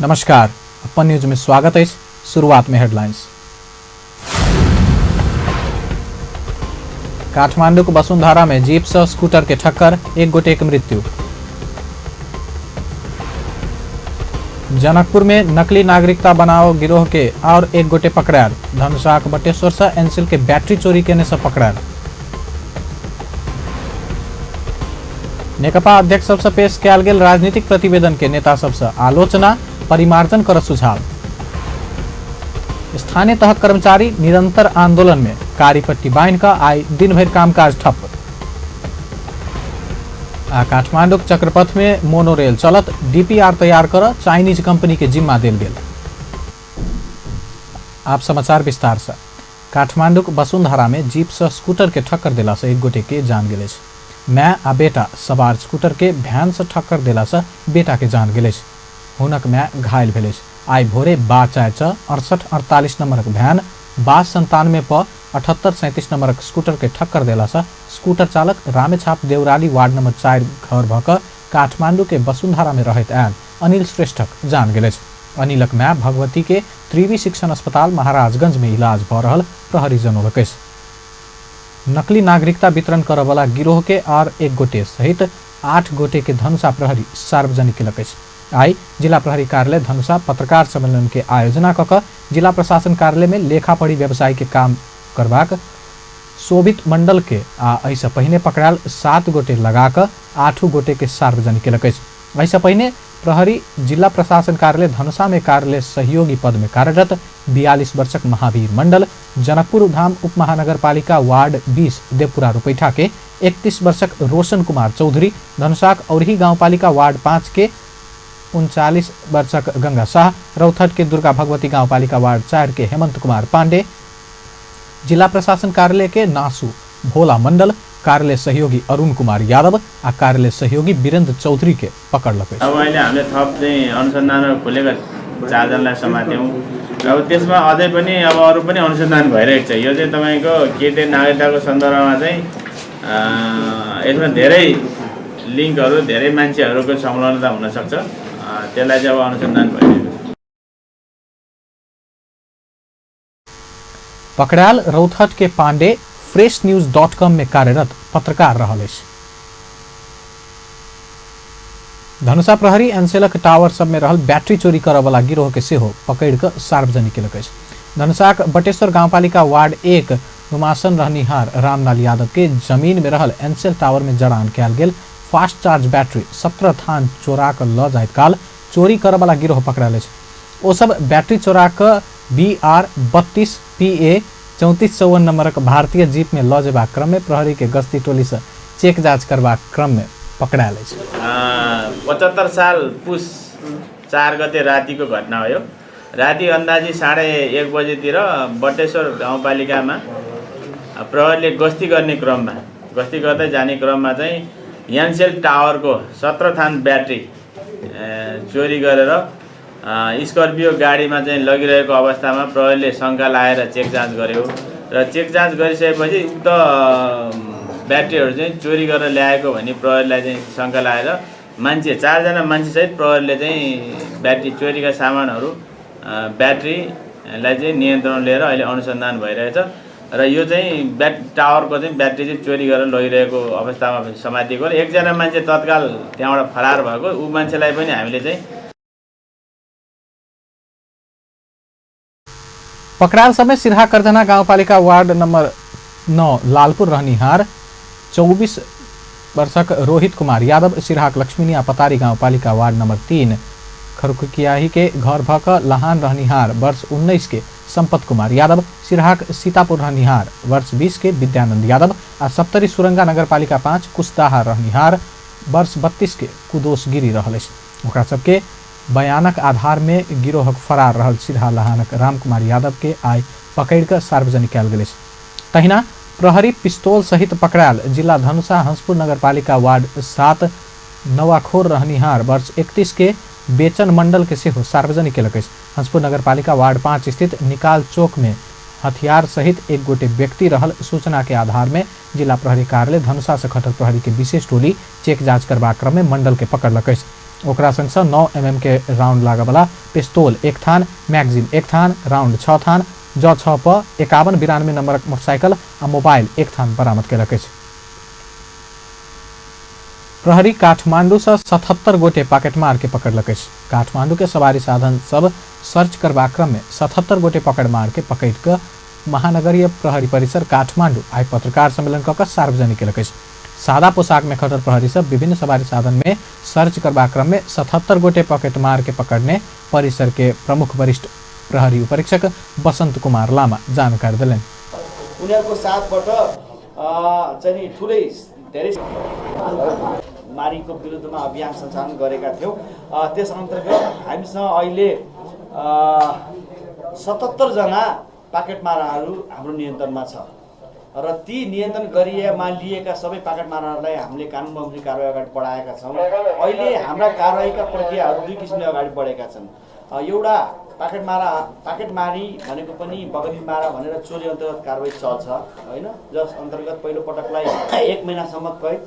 नमस्कार, upon news में स्वागत है। शुरुआत में हेडलाइंस। काठमांडू को वसुंधरा में जीप से स्कूटर के ठक्कर, एक गोटे की मृत्यु। जनकपुर में नकली नागरिकता बनाओ गिरोह के और एक गोटे पकड़ायल। धनुषा बटेश्वर से एनसेल के बैटरी चोरी करने से पकड़ायल। नेकपा अध्यक्ष सबसे पेश कयल गेल राजनीतिक प्रतिवेदन के नेता सबसे आलोचना, परिमार्जन कर सुझाव। स्थानीय तह कर्मचारी निरंतर आंदोलन में, कारी पट्टी बांध का आई दिन भर कामकाज ठप। काठमांडू चक्रपथ में मोनोरेल चलत, डीपीआर तैयार कर चाइनीज कंपनी के जिम्मा देल गेल। आप समाचार विस्तार से। काठमांडू वसुंधरा में जीप से स्कूटर के ठक्कर दिला से एक गोटे के जान गेल। माय आ बेटा सवार स्कूटर के भैन से ठक्कर दिला से बेटा के जान गेल। हुनक माय घायल भेल। आई भोरे बा 6848 नंबरक भैन, बा 97 प 7837 नंबरक स्कूटर के ठक्कर देला से स्कूटर चालक रामेछाप देउराली वार्ड नंबर 4 घर भक काठमांडू के वसुंधरा में रहत आयल अनिल श्रेष्ठक जान गेल। अनिलक माय भगवती के त्रिवी शिक्षण अस्पताल महाराजगंज में इलाज भ रहल प्रहरी जनौलक। नकली नागरिकता वितरण करे वाला गिरोह के और एक गोटे सहित 8 गोटे के धनुषा प्रहरी सार्वजनिक केलक। आई जिला प्रहरी कार्यालय धनुषा पत्रकार सम्मेलन के आयोजना कऽ जिला प्रशासन कार्यालय में लेखा पढ़ी व्यवसाय के काम करबाक शोभित मंडल के ऐसा पहिने पकड़ायल 7 गोटे लगा कऽ 8 गोटे के सार्वजनिक केलक। ऐसा पहिने प्रहरी जिला प्रशासन कार्यालय धनुषा में कार्यालय सहयोगी पद में कार्यरत 42 वर्षक महावीर मंडल, जनकपुर धाम उप महानगरपालिका वार्ड 20 देवपुरा रुपैठा के 31 वर्षक रोशन कुमार चौधरी, धनुषाक औरही गाउँपालिका वार्ड 5 के 39 वर्षक गंगा शाह, रौथट के दुर्गा भगवती गाउँपालिका वार्ड 4 के हेमंत कुमार पांडे, जिला प्रशासन कार्यालय के नासु भोला मंडल, कार्यालय सहयोगी अरुण कुमार यादव आ कार्यालय सहयोगी वीरेन्द्र चौधरी के पकड़लक। अब अहिले हामीले थप चाहिँ अनुसन्धान खोलेका 4 जनालाई समात्यौं। अब त्यसमा अझै पनि अब अरु पनि अनुसन्धान भइरहेको छ। यो चाहिँ तपाईको केटे नागरिकताको सन्दर्भमा चाहिँ यसमा धेरै लिङ्कहरु, धेरै मान्छेहरुको संलग्नता हुन सक्छ। त्यसलाई चाहिँ अब अनुसन्धान भइरहेको छ। पकड़ायल रौथट के पांडे freshnews.com में कार्यरत पत्रकार रहल। धनुषा प्रहरी एनसेलक टावर सब में रहल बैटरी चोरी करे वाला गिरोह के सेहो पकड़ कर सार्वजनिक केलक। धनुषाक बटेश्वर गाउँपालिका वार्ड 1 नुमासन रहनिहार रामलाल यादव के जमीन में रहल एनसेल टावर में जड़ान कयल गेल फास्ट चार्ज बैटरी 17 थान चोरा कर ल जाइत काल चोरी करे वाला गिरोह पकड़ायल। ओ सब बैटरी चोरा कर BR 32 PA 3454 नंबरक भारतीय जीप में ल जेबाक क्रम में प्रहरी के गश्ती टोली से चेक जांच करबाक क्रम में पकड़ायल। 75 साल पुस 4 गते रातिको घटना हो। राति अन्दाजी 1:30 बजेतिर बटेश्वर गाउँपालिकामा प्रहरीले गस्ती गर्दै जाने क्रममा चाहिँ एनसेल टावरको 17 थान ब्याट्री चोरी गरेर स्कर्पियो गाडीमा चाहिँ लगिरहेको अवस्थामा प्रहरीले शंका लाएर चेक जाँच गर्यो र चेक जाँच गरिसकेपछि उक्त ब्याट्रीहरु चाहिँ चोरी गरेर ल्याएको भनी प्रहरीलाई चाहिँ शंका लाएर 4 जना मान्छे सहित प्रहरीले चाहिँ ब्याट्री चोरीका सामानहरु ब्याट्रीलाई चाहिँ नियन्त्रण लिएर अहिले अनुसन्धान भइरहेछ र यो चाहिँ टावरको चाहिँ ब्याट्री चाहिँ चोरी गरेर लगिरहेको अवस्थामा समातिएको र एकजना मान्छे तत्काल त्यहाँबाट फरार भएको। उ मान्छेलाई पनि हामीले चाहिँ पकड़ायल समय सिरहा करजना गाउँपालिका वार्ड नंबर 9 लालपुर रहनिहार 24 वर्षक रोहित कुमार यादव, सिरहाक लक्ष्मीनिया पतारी गाउँपालिका वार्ड नंबर 3 खरकुकियाही के घर भक लहान रहनिहार वर्ष 19 के संपत कुमार यादव, सिरहाक सीतापुर रहनिहार वर्ष 20 के विद्यानंद यादव आ सप्तरी सुरंगा नगरपालिका 5 कुशदाहा रहनिहार वर्ष 32 के कुदोस गिरी रहल। ओकरा सबके बयानक आधार में गिरोहक फरार रहल सिरहा लहानक रामकुमार यादव के आई पकड़ कर सार्वजनिक कयल गेल। तहिना प्रहरी पिस्तौल सहित पकड़ायल जिला धनुषा हंसपुर नगरपालिका वार्ड 7 नवाखोर रहनिहार वर्ष 31 के बेचन मंडल के सेहो सार्वजनिक केलक। हंसपुर नगरपालिका वार्ड 5 स्थित निकाल चौक में हथियार सहित एक गोटे व्यक्ति रहल सूचना के आधार में जिला प्रहरी कार्यालय धनुषा से खटक प्रहरी के विशेष टोली चेक जांच करबाक क्रम में मंडल के पकड़लक। ओकरा संग 9 mm के राउंड लागेवाला पिस्तौल 1 थान, मैगजीन 1 थान, राउंड 6 थान, ज 6 प 5192 नंबरक मोटरसाइकिल आ मोबाइल 1 थान बरामद केलक अछि। प्रहरी काठमांडू से 77 गोटे पॉकेटमार के पकड़लक अछि। काठमांडू के सवारी साधन सब सर्च करबाक क्रम में 77 गोटे पकड़मार के पकड़ के महानगरीय प्रहरी परिसर काठमांडू आई पत्रकार सम्मेलन कऽ सार्वजनिक केलक अछि। सादा पोशाक में खटर प्रहरी सब विभिन्न सवारी साधन में सर्च करबाक क्रम में 77 गोटे पॉकेटमार के पकड़ने परिसर के प्रमुख वरिष्ठ प्रहरी उपरीक्षक बसंत कुमार लामा जानकारी दिलेन। उनीहरूको साथबाट चाहिँ ठुलै धेरै मारीको विरुद्धमा अभियान सञ्चालन गरेका थियौँ। त्यस अन्तर्गत हामीसँग अहिले 77 जना पाकेटमाराहरू हाम्रो नियन्त्रणमा छ र ती नियन्त्रण गरिएमा लिएका सबै पाकेटमाराहरूलाई हामीले कानुन बमोजिम कारबाही अगाडि बढाएका छौँ। अहिले हाम्रा कारबाहीका प्रक्रियाहरू दुई किसिमले अगाडि बढेका छन्। एउटा पाकेटमारी भनेको पनि बगली मारा भनेर चोरी अन्तर्गत कारबाही चल्छ होइन, जस अन्तर्गत पहिलो पटकलाई 1 महिनासम्म कैद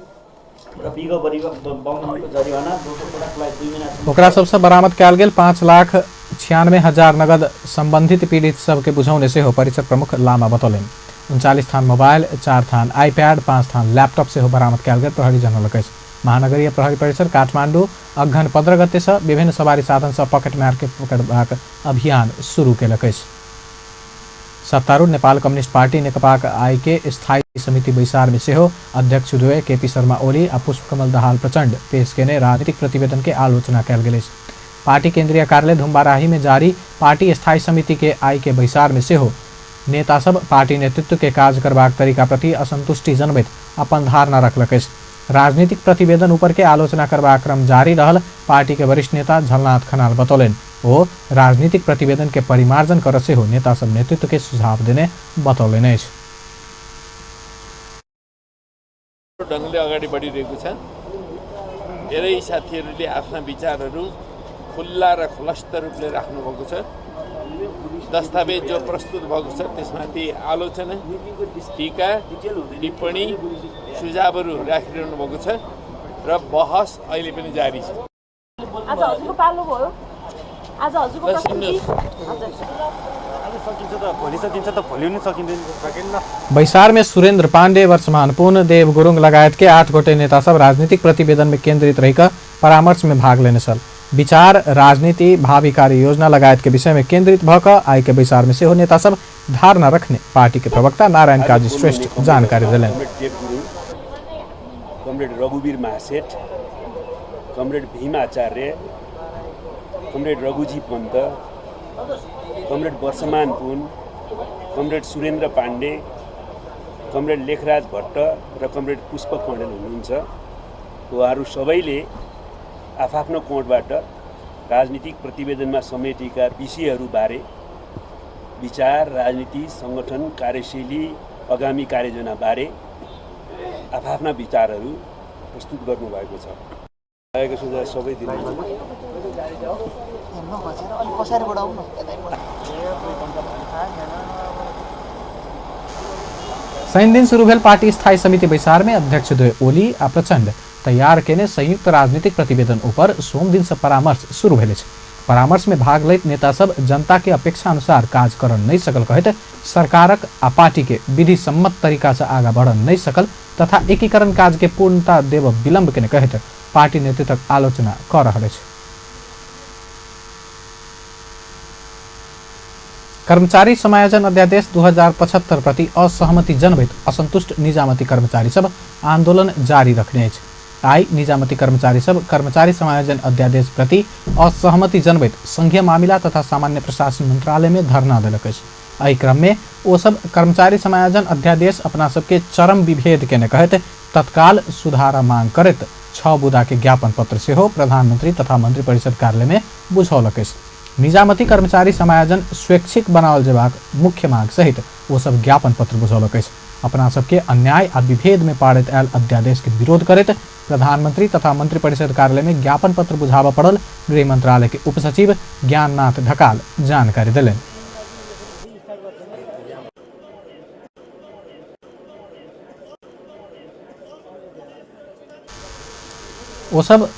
र बमोजिमको जरिवाना, दोस्रो पटकलाई 2 महिनासम्म। ओकरा सबसे बरामद कयल गेल 5,96,000 नगद संबंधित पीड़ित सबके बुझौने से हो परिसर प्रमुख लामा बतौलेन। 39 थान मोबाइल, 4 थान आईपैड, 5 थान लैपटॉप से हो बरामद कयल गेल प्रहरी जनौलक अछि। महानगरीय प्रहरी परिसर काठमांडू अगहन 15 गते से विभिन्न सवारी साधन से पॉकेटमार के पकड़बाक अभियान शुरू केलक अछि। सत्तारूढ़ नेपाल कम्युनिस्ट पार्टी नेकपाक आई के स्थायी समिति बैसार में सेहो अध्यक्ष द्वय केपी शर्मा ओली आ पुष्पकमल दाहाल प्रचंड पेश केने राजनीतिक प्रतिवेदन के आलोचना कयल गेल अछि। पार्टी केंद्रीय कार्यालय धुम्बाराही में जारी पार्टी स्थायी समिति के आई के बैसार में सेहो नेता सब पार्टी नेतृत्व के काज करबाक तरीका प्रति असंतुष्टि जनबैत अपन धारणा रखलक अछि। राजनीतिक प्रतिवेदन ऊपर के आलोचना करबाक क्रम जारी रहल पार्टी के वरिष्ठ नेता झलनाथ खनाल बतौलेन। वो राजनीतिक प्रतिवेदन के परिमार्जन कर से हो नेता सब नेतृत्व के सुझाव देने बतौलेन अछि। ढंगले अगाडि बढिरहेको छ। धेरै साथीहरूले आफ्ना विचारहरू खुल्ला र खुलस्त रूपले राख्नुभएको छ। दस्तावेज जो प्रस्तुत भएको छ त्यसमाथि आलोचना, टीका, टिप्पणी, सुझावहरू राखिरहनु भएको छ र बहस अहिले पनि जारी छ। आज हजुरको पालो भयो, आज हजुरको बैसार में सुरेंद्र पांडे, वर्षमान पूर्ण, देव गुरुङ लगायत के 8 गोटे नेता सब राजनीतिक प्रतिवेदन में केंद्रित रहिकर परामर्श में भाग लेने सल। विचार, राजनीति, भावी कार्य योजना लगायत के विषय में केंद्रित भकर आई के बैसार में सेहो नेता सब धारणा रखने पार्टी के प्रवक्ता नारायण काजी श्रेष्ठ जानकारी दिलेन। कमरेड रघुवीर महासेठ, कमरेड भीम आचार्य, कमरेड रघुजी पन्त, कमरेड वर्षमान पुन, कमरेड सुरेन्द्र पाण्डे, कमरेड लेखराज भट्ट र कमरेड पुष्प कौडेल हुनुहुन्छ। उहाँहरू सबैले आफ्नो कोणबाट राजनीतिक प्रतिवेदनमा समेटिएका विषयहरूबारे विचार, राजनीति, संगठन, कार्यशैली, आगामी कार्ययोजनाबारे आफ्ना विचारहरू प्रस्तुत गर्नुभएको छ। आएको सुझाव सबै दिनुहुन्छ। शनि दिन शुरू भेल पार्टी स्थायी समिति बैसार में अध्यक्ष द्वय ओली आ प्रचंड तैयार केने संयुक्त राजनीतिक प्रतिवेदन ऊपर सोम दिन से परामर्श शुरू भेल अछि। परामर्श में भाग लैत नेता सब जनता के अपेक्षा अनुसार काज कर नहीं सकल कहत सरकारक आ पार्टी के विधि सम्मत तरीका से आगा बढ़ नहीं सकल तथा एकीकरण काज के पूर्णता देव विलंब के कहत पार्टी नेतृत्वक आलोचना कर रहल अछि। कर्मचारी समायोजन अध्यादेश 2075 प्रति असहमति जनबैत असंतुष्ट निजामती कर्मचारी सब आंदोलन जारी रखने अछि। आई निजामती कर्मचारी सब कर्मचारी समायोजन अध्यादेश प्रति असहमति जनबैत संघीय मामिला तथा सामान्य प्रशासन मंत्रालय में धरना देलक अछि। एहि क्रम में ओ सब कर्मचारी समायोजन अध्यादेश अपना सबके चरम विभेद केने कहत तत्काल सुधार मांग करत 6 बुदा के ज्ञापन पत्र से हो प्रधानमंत्री तथा मंत्री परिषद कार्यालय में बुझौलक अछि। निजामती कर्मचारी समायोजन स्वैच्छिक बनावल जेबाक मुख्य मांग सहित वो सब ज्ञापन पत्र बुझौलक अछि। अपना सबके अन्याय आ विभेद में पारित आयल अध्यादेश के विरोध करत प्रधानमंत्री तथा मंत्री परिषद कार्यालय में ज्ञापन पत्र बुझाव पड़ल गृह मंत्रालय के उपसचिव ज्ञाननाथ ढकाल जानकारी दिलेन। वो सब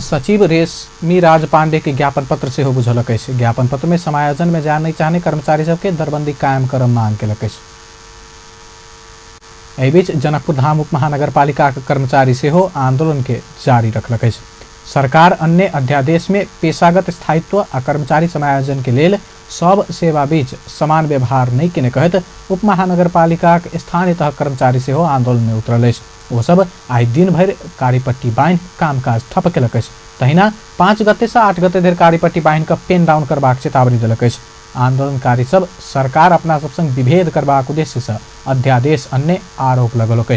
सचिव रेशमी राज पांडे के ज्ञापन पत्र से हो बुझलक। ज्ञापन पत्र में समायोजन में जान नहीं चाहने कर्मचारी सबके दरबंदी कायम कर मांग केलक। एहि बीच जनकपुर धाम उप महानगरपालिका के कर्मचारी से हो आंदोलन के जारी रखलक। सरकार अन्य अध्यादेश में पेशागत स्थायित्व आ कर्मचारी समायोजन के लेल सब सेवा बीच समान व्यवहार नहीं केने कहत उप महानगरपालिका के स्थानीय तह कर्मचारी से हो आंदोलन में उतरल। वो सब आई दिन भर कारीपट्टी बांध कामकाज ठप केलक। तहिना 5 गते से 8 गते धरि कारीपट्टी बांध के पेन डाउन करबाक चेतावनी देलक। आंदोलनकारी सब सरकार अपना सब संग विभेद करबाक उद्देश्य से अध्यादेश अन्य आरोप लगलक।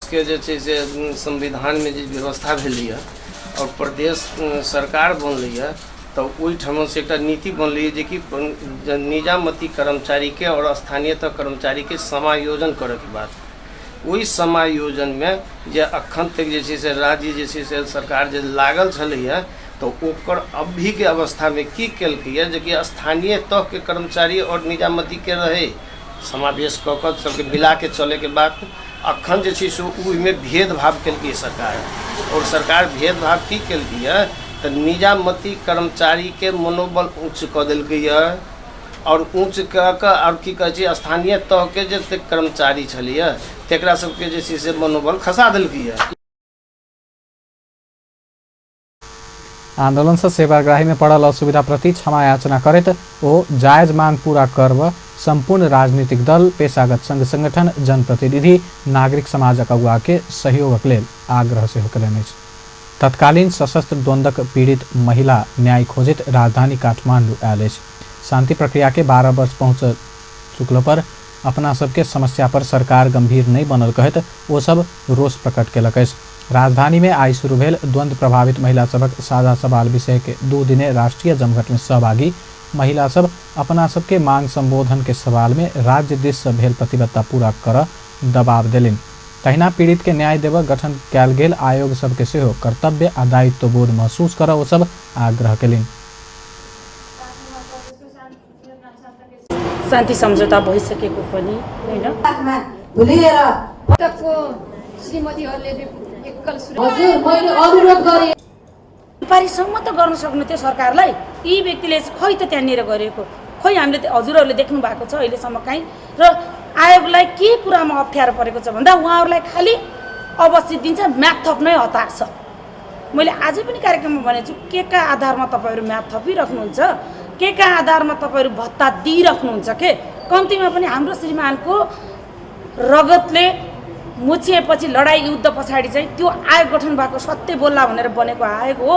के जे छै से संविधान में जे व्यवस्था भेलैया और प्रदेश सरकार बनलैया तो ओहिठाम से एक नीति बनलै जे कि निजामती कर्मचारी के और स्थानीय कर्मचारी के समायोजन करे के बाद वही समायोजन में जे अखन तक जे छै से राज्य जे छै से सरकार जे लागल छलैया तो ओकर अभी के अवस्था में की केलकैया जे कि स्थानीय तक के कर्मचारी और निजामती के रहे समावेश कऽ कऽ सबके मिला के चले के बाद अखन जे छै से ओहिमे भेदभाव केलकै सरकार और सरकार भेदभाव की केलकै तो निजामती कर्मचारी के मनोबल ऊँच कऽ देलकैया और ऊँच कऽ कऽ और की कहै छै स्थानीय तह के जे कर्मचारी छलैया तेकरा सबके जे छै से मनोबल खसा देलकैया। आंदोलन से सेवाग्राही में पड़ल असुविधा प्रति क्षमा याचना करैत ओ जायज मांग पूरा करब संपूर्ण राजनीतिक दल पेशागत संघ संगठन जनप्रतिनिधि नागरिक समाजक अगुआ के सहयोगक लेल आग्रह से कयलनि अछि। तत्कालीन सशस्त्र द्वंद्वक पीड़ित महिला न्याय खोजित राजधानी काठमांडू आयल अछि। शांति प्रक्रिया के 12 वर्ष पहुँच चुकल पर अपना सबके समस्या पर सरकार गंभीर नहीं बनल कहत वो सब रोष प्रकट केलक अछि। राजधानी में आई शुरू भेल द्वंद्व प्रभावित महिला सबक साझा सवाल विषय के 2 दिने राष्ट्रीय जमघट में सहभागी महिला सब अपना सबके मांग संबोधन के सवाल में राज्य दिश से भेल प्रतिबद्धता पूरा कर दबाव देलिन। तहिना पीड़ित के न्याय देव गठन कयल गेल आयोग सबके सेहो कर्तव्य आ दायित्व बोध महसूस कर ओ सब आग्रह केलिन। शान्ति सम्झौता भइसकेको पनि हैन पारिसम्म त गर्न सक्नु थियो सरकारलाई। यी व्यक्तिले खै त त्यहाँनिर गरेको खै हामीले हजुरहरूले देख्नु भएको छ अहिलेसम्म काहीँ। र आयोगलाई के कुरामा अप्ठ्यारो परेको छ भन्दा उहाँहरूलाई खालि अवस्थित दिन्छ म्याद थप्नै हतार छ। मैले आजै पनि कार्यक्रममा भनेको छु के का आधारमा तपाईँहरू म्याद थपिराख्नुहुन्छ, के का आधारमा तपाईँहरू भत्ता दिइराख्नुहुन्छ के। कम्तीमा पनि हाम्रो श्रीमानको रगतले मुछिएपछि लडाइँ युद्ध पछाडि चाहिँ त्यो आयोग गठन भएको सत्य बोल्ला भनेर बनेको आयोग हो।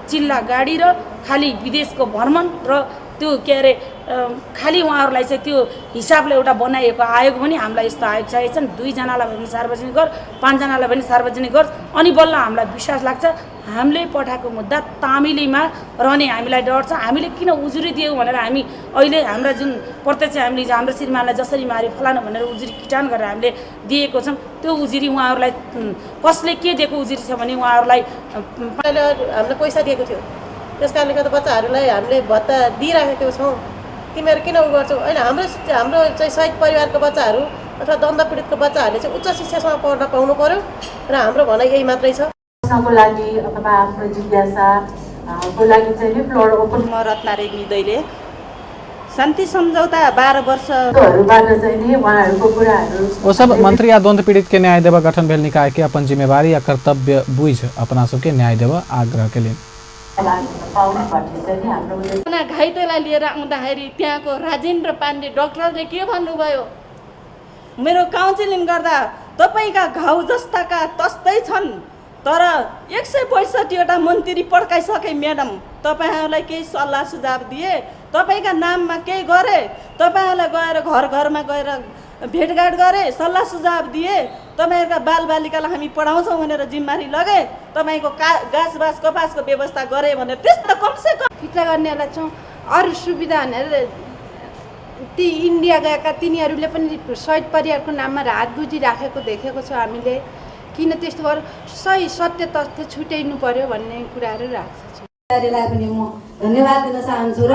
चिल्ला गाडी र खालि विदेशको भ्रमण र त्यो के अरे खालि उहाँहरूलाई चाहिँ त्यो हिसाबले एउटा बनाइएको आयोग पनि हामीलाई यस्तो आयोग चाहिएको छन्। 2 जनालाई भने सार्वजनिक गर, 5 जनालाई भने सार्वजनिक गर, अनि बल्ल हामीलाई विश्वास लाग्छ हामीले पठाएको मुद्दा तामिलीमा रहने हामीलाई डर छ। हामीले किन उजुरी दियौँ भनेर हामी अहिले हाम्रा जुन प्रत्यक्ष हामीले हाम्रो श्रीमानलाई जसरी मार्यो फलानु भनेर उजुरी किटान गरेर हामीले दिएको छौँ त्यो उजुरी उहाँहरूलाई कसले के दिएको उजुरी छ भने उहाँहरूलाई हामीले पैसा दिएको थियो त्यस कारणले गर्दा बच्चाहरूलाई हामीले भत्ता दिइराखेको छौँ। तिमीहरू किन उ गर्छौ? अहिले हाम्रो चाहिँ शहीद परिवारको बच्चाहरू अथवा दण्ड पीडितको बच्चाहरूले चाहिँ उच्च शिक्षासँग पढ्न पाउनु पर्यो र हाम्रो भनाइ यही मात्रै छ। को लागि अथवा आफ्नो जिज्ञासाको लागि चाहिँ फ्लोर ओपन म रत्ना रेग्मी दैलेख शान्ति सम्झौता 12 वर्षहरूबाट चाहिँ नि उहाँहरूको कुराहरू वो सब मंत्री या द्वंद्व पीड़ित के न्याय देव गठन भेल निकाय के अपन जिम्मेवारी या कर्तव्य बुझ अपना सबके न्याय देव आग्रह के लिए घाइतेलाई लिएर आउँदाखेरि त्यहाँको राजेन्द्र पाण्डे डाक्टरले के भन्नुभयो, मेरो काउन्सिलिङ गर्दा तपाईँका घाउ जस्ताका तस्तै छन् तर 162वटा मन्त्री पड्काइसके म्याडम, तपाईँहरूलाई केही सल्लाह सुझाव दिए, तपाईँका नाममा केही गरे, तपाईँहरूलाई गएर घर घरमा गएर भेटघाट गरे, सल्लाह सुझाव दिए, तपाईँहरूका बालबालिकालाई हामी पढाउँछौँ भनेर जिम्मेवारी लगे, तपाईँको गाछबास कपासको व्यवस्था गरे भनेर त्यस्तो कमसेकम फिर्ता गर्नेहरूलाई छौँ। अरू सुविधा भनेर ती इन्डिया गएका तिनीहरूले पनि शहीद परिवारको नाममा हात बुझिराखेको देखेको छ हामीले। किन त्यस्तो गरेर सही सत्य तथ्य छुट्याइनु पर्यो भन्ने कुराहरू राख्छ। धन्यवाद दिन चाहन्छु र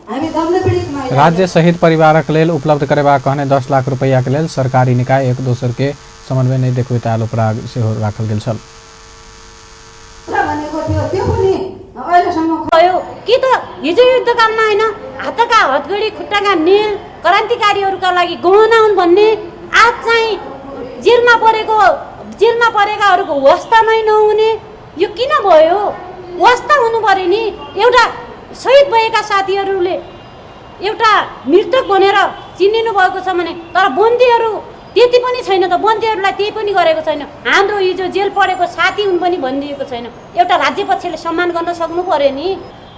हामी दण्ड पीडित राज्य शहीद परिवारक लेल उपलब्ध करेबा कहने 10 लाख रुपया के लेल सरकारी निकाय एक दोसर के समन्वय नहीं देखबैत आयल उपराग सेहो राखल गेल छल। भयो कि त हिजो युद्धकालमा होइन हातका हतगडी खुट्टाका नेल क्रान्तिकारीहरूका लागि गहना हुन् भन्ने आज चाहिँ जेलमा परेकाहरूको वास्ता नै नहुने यो किन भयो? वास्ता हुनु पर्यो नि। एउटा शहीद भएका साथीहरूले एउटा मृतक भनेर चिनिनु भएको छ भने तर बन्दीहरू त्यति पनि छैन त। बन्दीहरूलाई त्यही पनि गरेको छैन। हाम्रो हिजो जेल परेको साथी हुन् पनि भनिदिएको छैन। एउटा राज्य पक्षले सम्मान गर्न सक्नु पर्यो नि।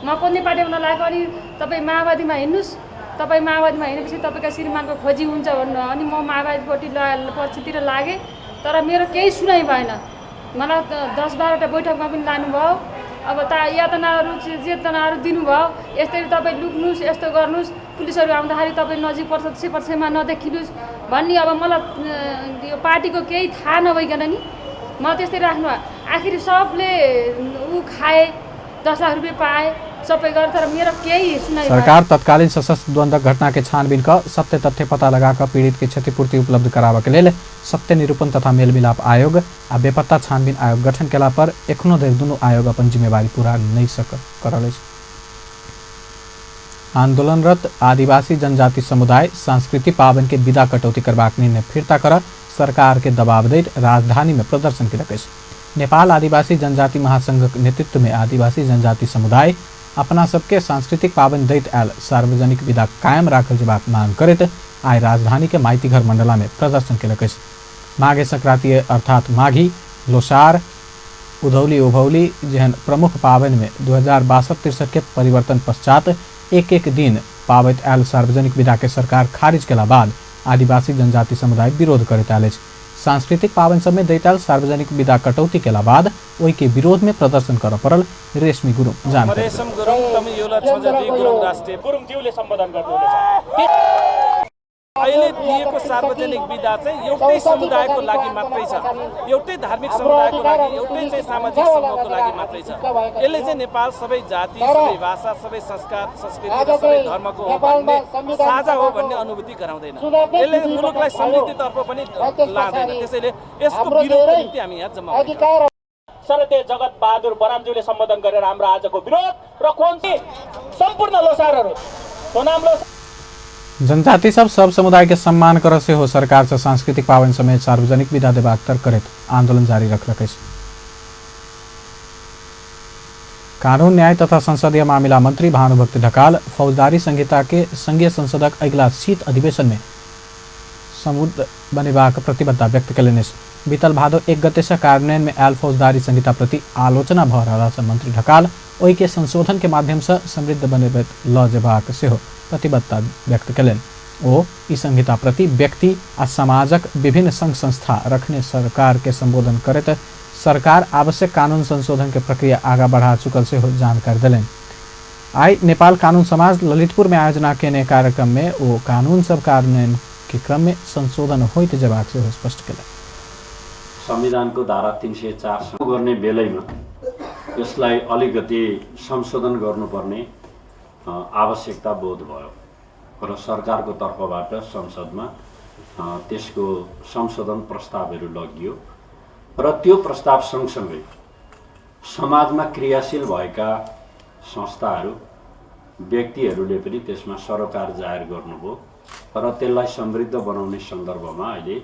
म कुनै पार्टीमा नलागेको अनि तपाईँ माओवादीमा हिँड्नुहोस्, तपाईँ माओवादीमा हिँडेपछि तपाईँका श्रीमानको खोजी हुन्छ भन्नु अनि म माओवादीपट्टि पक्षतिर लागेँ तर मेरो केही सुनाइ भएन। मलाई 10-12वटा बैठकमा पनि लानुभयो। अब यातनाहरू चेतनाहरू दिनुभयो, यस्तरी तपाईँ लुक्नुहोस्, यस्तो गर्नुहोस्, पुलिसहरू आउँदाखेरि तपाईँ नजिक पक्षमा नदेखिनुहोस् भन्ने। अब मलाई यो पार्टीको केही थाहा नभइकन नि म त्यस्तै राख्नु। आखिर सबले खाए, 10 लाख रुपियाँ पाए, सबै गरे तर मेरो केही सुनाइ। सरकार तत्कालीन सशस्त्र द्वंद्व घटना के छानबीन का सत्य तथ्य पता लगाकर पीड़ित की क्षतिपूर्ति उपलब्ध करावा के लेल सत्य निरूपण तथा मेलमिलाप आयोग आ बेपत्ता छानबीन आयोग गठन केला पर एखनो धरि दुनू आयोग अपन जिम्मेवारी पूरा नहीं करल। आंदोलनरत आदिवासी जनजाति समुदाय सांस्कृतिक पावन के विदा कटौती करबाक निर्णय फिरता कर सरकार के दबाव दैत राजधानी में प्रदर्शन केलक। नेपाल आदिवासी जनजाति महासंघ के नेतृत्व में आदिवासी जनजाति समुदाय अपना सबके सांस्कृतिक पावन दैत आयल सार्वजनिक विदा कायम राखल जबाक मांग करैत आइ राजधानी के माइतीघर मंडला में प्रदर्शन केलक। माघे संक्रांति अर्थात माघी, लोसार, उधौली उभौली जेहन प्रमुख पावन में 2062-63 के परिवर्तन पश्चात एक दिन पाबैत आयल सार्वजनिक विदा के सरकार खारिज केला बाद आदिवासी जनजाति समुदाय विरोध करैत आयल। सांस्कृतिक पावन सब में दैताल सार्वजनिक विदा कटौती केला बाद ओई के विरोध में प्रदर्शन कर पड़ल। रेशमी गुरुङ जानकारी। अहिले दिएको सार्वजनिक विदा चाहिँ एउटै समुदायको लागि मात्रै छ, एउटै धार्मिक समुदायको लागि, एउटै चाहिँ सामाजिक समूहको लागि मात्रै छ। यसले चाहिँ नेपाल सबै जाति, सबै भाषा, सबै संस्कार, संस्कृति र सबै धर्मको हो भन्ने साझा हो भन्ने अनुभूति गराउँदैन। यसले मुलुकलाई समृद्धितर्फ पनि लाँदैन। त्यसैले यसको विरोधको निम्ति हामी यहाँ जम्मा भएका। सरते जगत बहादुर बरामज्यूले सम्बोधन गरेर हाम्रो आजको विरोध र कोन्सी सम्पूर्ण लोसारहरू सोनाम जनजाति सब समुदाय के सम्मान कर से हो सरकार से सांस्कृतिक पावन समेत सार्वजनिक विदा देबाक तर्क करैत आंदोलन जारी रखलक। कानून न्याय तथा संसदीय मामिला मंत्री भानुभक्त ढकाल फौजदारी संहिता के संघीय संसदक अगिला शीत अधिवेशन में समुद्र बनेबाक प्रतिबद्धता व्यक्त कयलनि। बीतल भादो 1 गते से कार्यान्वयन में आयल फौजदारी संहिता प्रति आलोचना भ रहला से मंत्री ढकाल ओई के संशोधन के माध्यम से समृद्ध बनेबैत ल जेबाक सेहो प्रतिबद्धता व्यक्त कयलनि। ओ ई संहिता प्रति व्यक्ति आ समाजक विभिन्न संघ संस्था रखने सरकार के संबोधन करैत सरकार आवश्यक कानून संशोधन के प्रक्रिया आगा बढ़ा चुकल से जानकारी दिलनि। आई नेपाल कानून समाज ललितपुर में आयोजना केने कार्यक्रम में ओ कानून सब कार्यान्वयन के क्रम में संशोधन होइत जेबाक से स्पष्ट कयलनि। संविधानको धारा 304 गर्ने बेलैमा यसलाई अलिकति संशोधन गर्नुपर्ने आवश्यकता बोध भयो र सरकारको तर्फबाट संसदमा त्यसको संशोधन प्रस्तावहरू लगियो र त्यो प्रस्ताव सँगसँगै समाजमा क्रियाशील भएका संस्थाहरू व्यक्तिहरूले पनि त्यसमा सरोकार जाहेर गर्नुभयो र त्यसलाई समृद्ध बनाउने सन्दर्भमा अहिले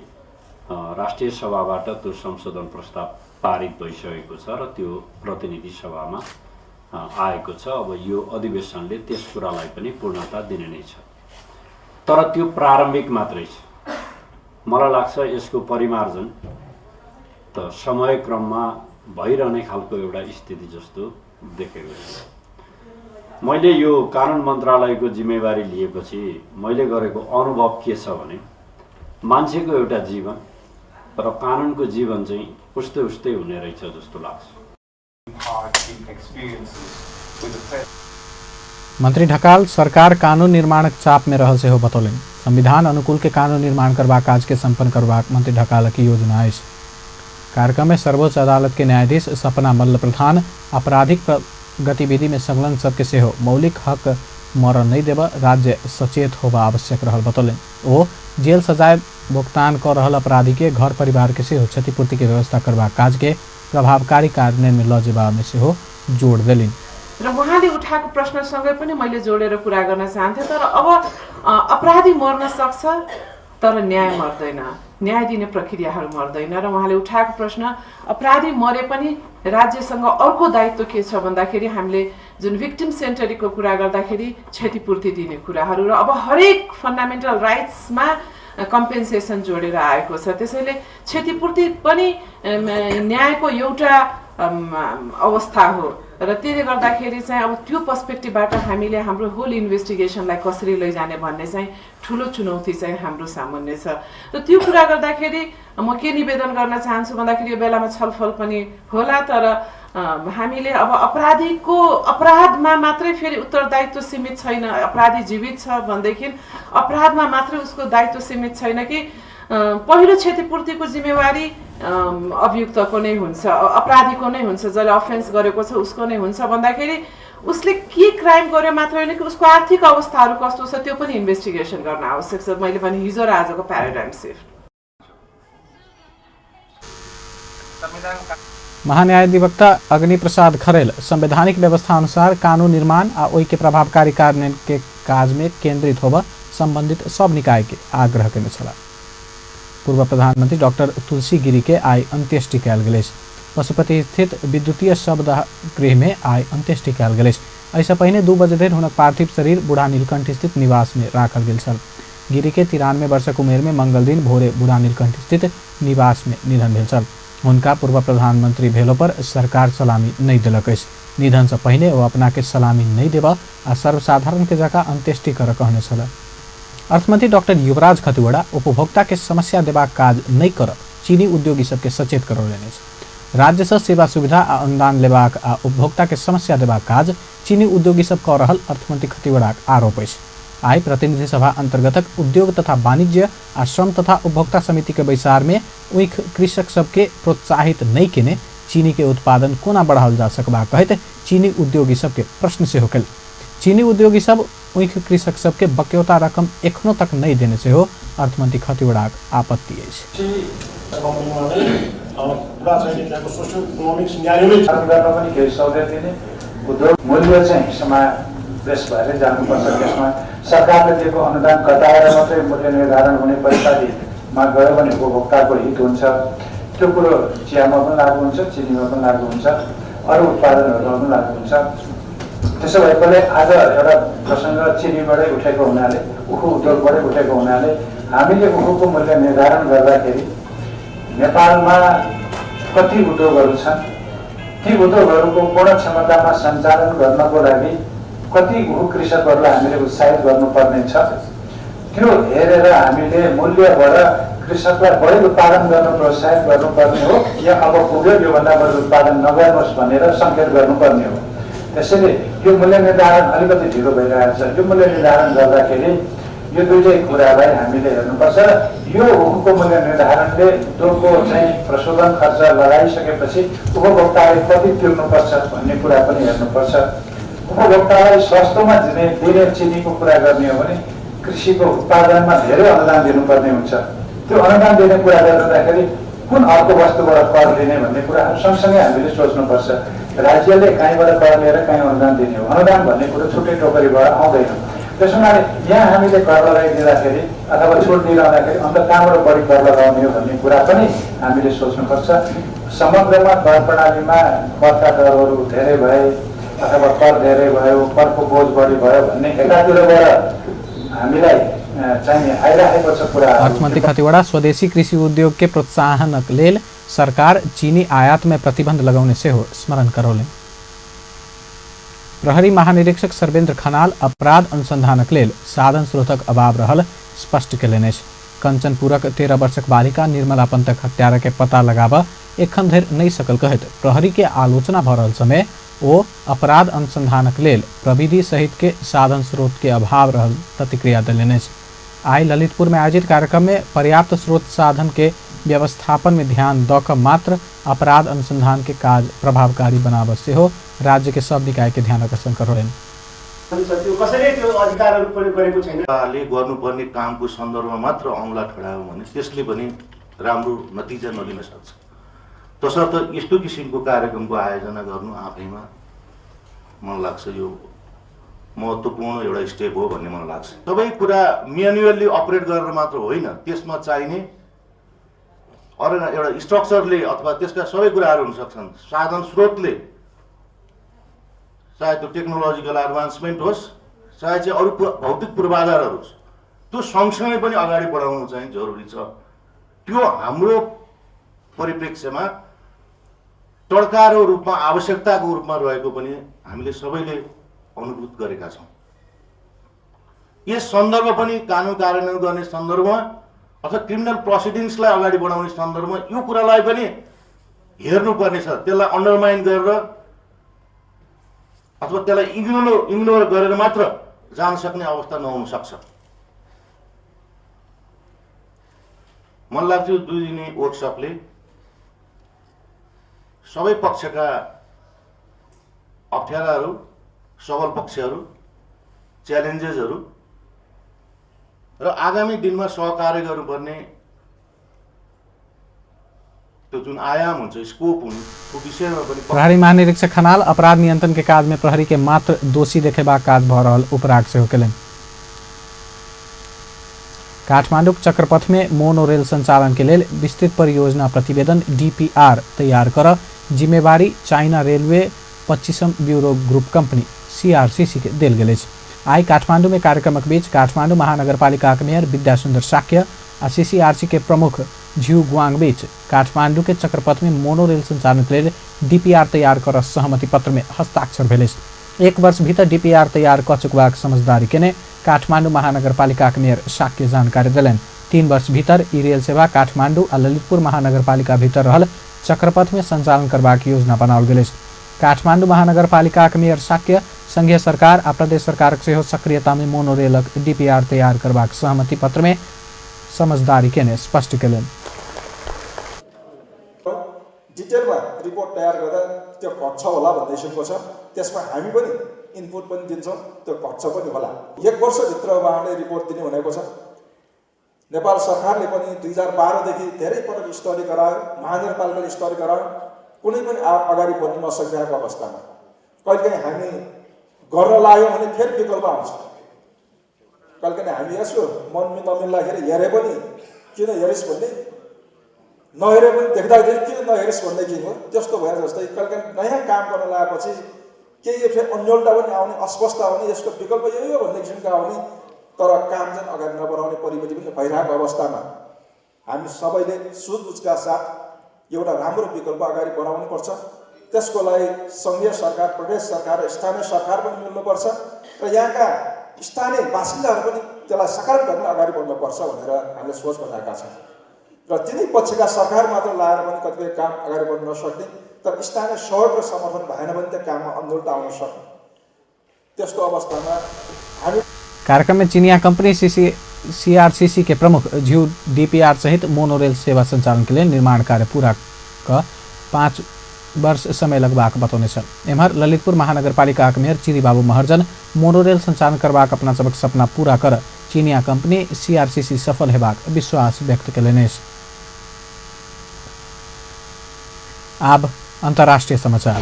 राष्ट्रिय सभाबाट त्यो संशोधन प्रस्ताव पारित भइसकेको छ र त्यो प्रतिनिधि सभामा आएको छ। अब यो अधिवेशनले त्यस कुरालाई पनि पूर्णता दिने नै छ, तर त्यो प्रारम्भिक मात्रै छ। मलाई लाग्छ यसको परिमार्जन त समयक्रममा भइरहने खालको एउटा स्थिति जस्तो देखेको छु। मैले यो कानुन मन्त्रालयको जिम्मेवारी लिएपछि मैले गरेको अनुभव के छ भने मान्छेको एउटा जीवन र कानुनको जीवन चाहिँ उस्तै उस्तै हुने रहेछ जस्तो लाग्छ। मंत्री ढकाल सरकार कानून निर्माणक चाप में रहल से हो बतौलन। संविधान अनुकूल के कानून निर्माण करवा काज के संपन्न करवा मंत्री ढकाल की योजना है। कार्यक्रम में सर्वोच्च अदालत के न्यायाधीश सपना मल्ल प्रधान आपराधिक गतिविधि में संलग्न सबके से हो मौलिक हक मरण नहीं देव राज्य सचेत होगा आवश्यक रहल बतौलन। ओ जेल सजाए भुगतान कर रहल अपराधी के घर परिवार के सेहो क्षतिपूर्ति के व्यवस्था करबाक काज के प्रभावकारी कार्यान्वयन में लजेबा में सेहो जोड़ देलिन्। र उहाँले उठाएको प्रश्नसँगै पनि मैले जोडेर कुरा गर्न चाहन्थेँ। तर अब अपराधी मर्न सक्छ तर न्याय मर्दैन, न्याय दिने प्रक्रियाहरू मर्दैन। र उहाँले उठाएको प्रश्न अपराधी मरे पनि राज्यसँग अर्को दायित्व के छ भन्दाखेरि हामीले जुन भिक्टिम सेन्टरीको कुरा गर्दाखेरि क्षतिपूर्ति दिने कुराहरू र अब हरेक फन्डामेन्टल राइट्समा कम्पेन्सेसन जोडेर आएको छ। त्यसैले क्षतिपूर्ति पनि न्यायको एउटा अवस्था हो र त्यसले गर्दाखेरि चाहिँ अब त्यो पर्सपेक्टिभबाट हामीले हाम्रो होल इन्भेस्टिगेसनलाई कसरी लैजाने भन्ने चाहिँ ठुलो चुनौती चाहिँ हाम्रो सामान्य छ। र त्यो कुरा गर्दाखेरि म के निवेदन गर्न चाहन्छु भन्दाखेरि यो बेलामा छलफल पनि होला, तर हामीले अब अपराधीको अपराधमा मात्रै फेरि उत्तरदायित्व सीमित छैन। अपराधी जीवित छ भनेदेखि अपराधमा मात्रै उसको दायित्व सीमित छैन कि पहिलो क्षतिपूर्तिको जिम्मेवारी अभियुक्तको नै हुन्छ, अपराधीको नै हुन्छ, जसले अफेन्स गरेको छ उसको नै हुन्छ भन्दाखेरि उसले के क्राइम गर्यो मात्र होइन कि उसको आर्थिक अवस्थाहरू कस्तो छ त्यो पनि इन्भेस्टिगेसन गर्न आवश्यक छ। मैले भने हिजो र आजको प्याराडाइम शिफ्ट। महान्यायाधिवक्ता अग्निप्रसाद खरेल संवैधानिक व्यवस्था अनुसार कानून निर्माण आ ओई के प्रभावकारी कार्यान्वयन के काज में केंद्रित होब संबंधित सब निकाय के आग्रह केने छला। पूर्व प्रधानमंत्री डॉक्टर तुलसी गिरी के आई अंत्येष्टि कयल गेल। पशुपति स्थित विद्युतीय शवदाह गृह में आई अंत्येष्टि कयल गेल। ऐसा पहिने 2 बजे धरि हुनक पार्थिव शरीर बूढ़ा नीलकंठ स्थित निवास में राखल गेल छल। गिरी के 93 वर्षक उमेर में मंगल दिन भोरे बूढ़ा नीलकंठ स्थित निवास में निधन भेल छल। उनका पूर्व प्रधानमंत्री भेलो पर सरकार सलामी नहीं दिलक। निधन से पहले वो अपना के सलामी नहीं देव आ सर्वसाधारण के जगह अंत्येष्टि कर कहने छल। अर्थमंत्री डॉक्टर युवराज खतिवड़ा उपभोक्ता के समस्या देबाक काज नहीं कर चीनी उद्योगी सबके सचेत करौलनि। राज्य से सेवा सुविधा आ अनुदान लेबाक आ उपभोक्ता के समस्या देबाक काज चीनी उद्योगी सब कर रहल अर्थमंत्री खतिवड़ाक आरोप अछि। आई प्रतिनिधि सभा अंतर्गत उद्योग तथा वाणिज्य आ श्रम तथा उपभोक्ता समिति के बैसार में उइख कृषक सबके प्रोत्साहित नहीं केने चीनी के उत्पादन कोना बढ़ाओल जा सकबा कहते चीनी उद्योगी सबके प्रश्न से होकल। चीनी उद्योगी सब उइख कृषक सबके बक्यौता रकम एखनो तक नहीं देने से हो अर्थमंत्री खतिवड़ाक आपत्ति अछि। मूल्य चाहिँ समावेश भएर जानुपर्छ। त्यसमा सरकारले दिएको अनुदान घटाएर मात्रै मूल्य निर्धारण हुने परिस्थितिमा गयो भने उपभोक्ताको हित हुन्छ। त्यो कुरो चियामा पनि लागू हुन्छ, चिनीमा पनि लागू हुन्छ, अरू उत्पादनहरूमा पनि लागू हुन्छ। त्यसो भएकोले आज एउटा प्रसङ्ग चिनीबाटै उठेको हुनाले, उखु उद्योगबाटै उठेको हुनाले हामीले उखुको मूल्य निर्धारण गर्दाखेरि नेपालमा कति उद्योगहरू छन्, ती उद्योगहरूको पूर्ण क्षमतामा सञ्चालन गर्नको लागि कति उखु कृषकहरूलाई हामीले उत्साहित गर्नुपर्ने छ। त्यो हेरेर हामीले मूल्यबाट कृषकलाई बढी उत्पादन गर्न प्रोत्साहित गर्नुपर्ने हो या अब पुग्यो योभन्दा बढी उत्पादन नगर्नुहोस् भनेर सङ्केत गर्नुपर्ने हो। त्यसैले यो मूल्य निर्धारण अलिकति ढिलो भइरहेको छ। यो मूल्य निर्धारण गर्दाखेरि यो दुईटै कुरालाई हामीले हेर्नुपर्छ। यो उखुको मूल्य निर्धारणले उद्योगको चाहिँ प्रशोधन खर्च लगाइसकेपछि उपभोक्ताले कति तिर्नुपर्छ भन्ने कुरा पनि हेर्नुपर्छ। उपभोक्तालाई सस्तोमा दिने चिनीको कुरा गर्ने हो भने कृषिको उत्पादनमा धेरै अनुदान दिनुपर्ने हुन्छ। त्यो अनुदान दिने कुरा गर्दाखेरि कुन अर्को वस्तुबाट कर दिने भन्ने कुराहरू सँगसँगै हामीले सोच्नुपर्छ। राज्यले कहीँबाट कर लिएर कहीँ अनुदान दिने हो। अनुदान भन्ने कुरो छुट्टै टोकरीबाट आउँदैन। त्यसो हुनाले यहाँ हामीले कर लगाइदिँदाखेरि अथवा छुट दिइरहँदाखेरि अन्त कहाँबाट बढी कर लगाउने हो भन्ने कुरा पनि हामीले सोच्नुपर्छ। समग्रमा कर प्रणालीमा करका दरहरू धेरै भए अथवा कर धेरै भयो, करको बोझ बढी भयो भन्ने एकातिरबाट हामीलाई चाहिँ आइरहेको छ कुरा। अर्थमन्त्री खतिवड़ा स्वदेशी कृषि उद्योग के प्रोत्साहनक लेल सरकार चीनी आयात में प्रतिबंध लगाउने सेहो स्मरण करौलनि। प्रहरी महानिरीक्षक सर्वेन्द्र खनाल अपराध अनुसंधानक लेल साधन स्रोतक अभाव रहल स्पष्ट केलनि अछि। कंचनपुरक 13 वर्षक बालिका निर्मला पंथक हत्यारा के पता लगाब एखन धरि नहीं सकल कहत प्रहरी के आलोचना भ रहल समय ओ अपराध अनुसंधानक लेल प्रविधि सहित के साधन स्रोत के अभाव रहल प्रतिक्रिया देलनि अछि। आई ललितपुर में आयोजित कार्यक्रम में पर्याप्त स्रोत साधन के व्यवस्थापन में ध्यान द क मात्र अपराध अनुसंधान के काज प्रभावकारी बनाब से हो राज्य के सब निकाय के ध्यान आकर्षण करौलनि। त्यो कसैले त्यो अधिकारहरू प्रयोग गरेको छैन। गर्नुपर्ने कामको सन्दर्भमा मात्र औँला ठडायो भने त्यसले पनि राम्रो नतिजा नलिन सक्छ। तसर्थ यस्तो किसिमको कार्यक्रमको आयोजना गर्नु आफैमा मलाई लाग्छ यो महत्त्वपूर्ण एउटा स्टेप हो भन्ने मलाई लाग्छ। सबै कुरा म्यानुअली अपरेट गरेर मात्र होइन, त्यसमा चाहिने एउटा स्ट्रक्चरले अथवा त्यसका सबै कुराहरू हुन सक्छन्। साधन स्रोतले चाहे त्यो टेक्नोलोजिकल एडभान्समेन्ट होस्, चाहे चाहिँ अरू भौतिक पूर्वाधारहरू होस्, त्यो सँगसँगै पनि अगाडि बढाउनु चाहिँ जरुरी छ। त्यो हाम्रो परिप्रेक्ष्यमा टड्कारो रूपमा आवश्यकताको रूपमा रहेको पनि हामीले सबैले अनुभूत गरेका छौँ। यस सन्दर्भ पनि कानुन कार्यान्वयन गर्ने सन्दर्भमा अथवा क्रिमिनल प्रोसिडिङ्सलाई अगाडि बढाउने सन्दर्भमा यो कुरालाई पनि हेर्नुपर्ने छ। त्यसलाई अन्डरमाइन गरेर अथवा त्यसलाई इग्नोर गरेर मात्र जान सक्ने अवस्था नहुन सक्छ। मलाई लाग्छ 2 दिने वर्कसपले सबै पक्षका अप्ठ्याराहरू, सबल पक्षहरू, च्यालेन्जेसहरू र आगामी दिनमा सहकार्य गर्नुपर्ने तो जुन आयाम हुन्छ, स्कोप हुनुको विषयमा पनि प्रहरी महानिरीक्षक खनाल अपराध नियंत्रण के काज में प्रहरी के मात्र दोषी देखेबा काज भ रहल उपराग से केलनि। काठमांडू चक्रपथ में मोनो रेल संचालन के लिए विस्तृत परियोजना प्रतिवेदन DPR तैयार कर जिम्मेवारी चाइना रेलवे 25वीं ब्यूरो ग्रुप कंपनी CRCC के देल गेल। आई काठमांडू में कार्यक्रम के बीच काठमांडू महानगरपालिका के मेयर विद्यासुंदर साक्य और CCRC के प्रमुख झ्यू गुआंग बीच काठमांडू के चक्रपथ में मोनो रेल संचालन के लिए DPR तैयार कर सहमति पत्र में हस्ताक्षर भेले। 1 वर्ष भीतर DPR तैयार क चुकबाक समझदारी केने काठमांडू महानगरपालिका के मेयर साक्य जानकारी दिलन। 3 वर्ष भीतर ई रेल सेवा काठमांडू और ललितपुर महानगरपालिका भीतर रहल चक्रपथ में संचालन करबाक योजना बनाओल गेल। काठमांडू महानगरपालिका के मेयर साक्य संघीय सरकार और प्रदेश सरकार से सक्रियता में मोनो रेलक DPR तैयार करबाक सहमति पत्र में समझदारी केने स्पष्ट केलन। डिटेलमा रिपोर्ट तयार गर्दा त्यो घट्छ होला भन्ने सुनको छ। त्यसमा हामी पनि इनपुट पनि दिन्छौँ, त्यो घट्छ पनि होला। 1 वर्षभित्र उहाँले रिपोर्ट दिने भनेको छ। नेपाल सरकारले पनि 2012 देखि धेरै पटक स्टडी गरायो, महानगरपालिकाले स्टडी गरायो, कुनै पनि अगाडि बढ्न नसकिरहेको अवस्थामा कहिलेकाहीँ हामी गर्न लाग्यौँ भने फेरि विकल्प आउँछ। कहिलेकाहीँ हामी यसो मन नमिल्दाखेरि हेरे पनि किन हेरिस् भन्ने, नहेरे पनि देख्दाखेरि किन नहेरिस् भन्ने के हो, त्यस्तो भए जस्तै कहिलेकाहीँ नयाँ काम गर्न लागेपछि केही फेरि अन्यलता पनि आउने, अस्पष्ट आउने, यसको विकल्प यही हो भन्ने किसिमका आउने, तर काम चाहिँ अगाडि नबढाउने परिमिति पनि भइरहेको अवस्थामा हामी सबैले सुझबुझका साथ एउटा राम्रो विकल्प अगाडि बढाउनुपर्छ। त्यसको लागि सङ्घीय सरकार, प्रदेश सरकार, स्थानीय सरकार पनि मिल्नुपर्छ र यहाँका स्थानीय बासिन्दाहरू पनि त्यसलाई सकारात्मक ढङ्गले अगाडि बढ्नुपर्छ भनेर हामीले सोच बनाएका छौँ। र तिनै पक्षका सरकार मात्र लाएर पनि कतिपय काम अगाडि बढ्न नसक्ने, तर स्थानीय सहयोग र समर्थन भएन भने त्यो काममा अन्धुरता आउन सक्ने। त्यस्तो अवस्थामा हामी कार्यक्रम में चीनिया कंपनी CRCC के प्रमुख झ्यू DPR सहित मोनो रेल सेवा संचालन के लिए निर्माण कार्य पूरा कर 5 वर्ष समय लगबाक बतौने। एम्हर ललितपुर महानगरपालिका के मेयर चिरी बाबू महर्जन मोनो रेल संचालन करबाक अपना सबक सपना पूरा कर चीनिया कंपनी CRCC सफल हेबाक विश्वास व्यक्त केलनि। अब अंतर्राष्ट्रीय समाचार।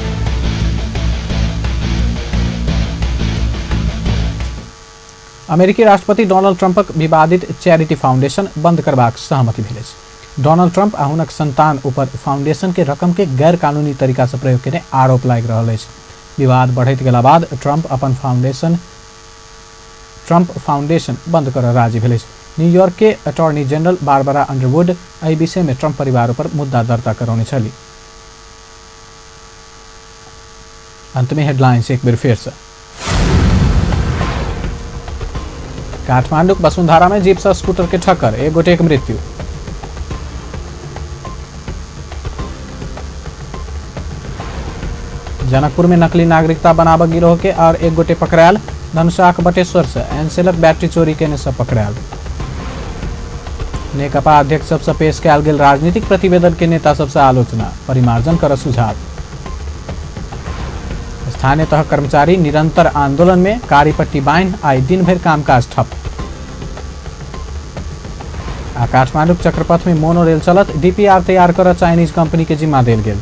अमेरिकी राष्ट्रपति डोनाल्ड ट्रम्पक विवादित चैरिटी फाउंडेशन बंद करबाक सहमति भेल। डोनाल्ड ट्रम्प आ हुनक संतान ऊपर फाउंडेशन के रकम के गैर कानूनी तरीका से प्रयोग केने आरोप लागि रहल अछि। विवाद बढ़ैत गेला बाद ट्रम्प फाउंडेशन बंद कर राजी भेल। न्यूयॉर्क के अटॉर्नी जनरल बारबरा अंडरवुड एहि विषय में ट्रम्प परिवार पर मुद्दा दर्ता करौने छली। अंत में हेडलाइंस एक बेर फिर से। काठमांडू वसुंधरा में जीप से स्कूटर के ठक्कर, 1 गोटे की मृत्यु। जनकपुर में नकली नागरिकता बनाब गिरोह के और 1 गोटे पकड़ायल। धनुषाक बटेश्वर से एनसेलक बैटरी चोरी केने से पकड़ायल। नेकपा अध्यक्ष सबसे पेश कयल गेल राजनीतिक प्रतिवेदन के नेता सबसे आलोचना, परिमार्जन कर सुझाव। स्थानीय तह कर्मचारी निरंतर आंदोलन में, कारी पट्टी बांध आई दिन भर कामकाज ठप। काठमांडू चक्रपथ में मोनो रेल चलत, डीपीआर तैयार कर चाइनीज कंपनी के जिम्मा देल गेल।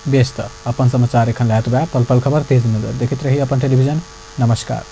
व्यस्त अपन समाचार एखन लायत बा, पल पल खबर तेज नजर देखते रही अपन टेलीविजन। नमस्कार।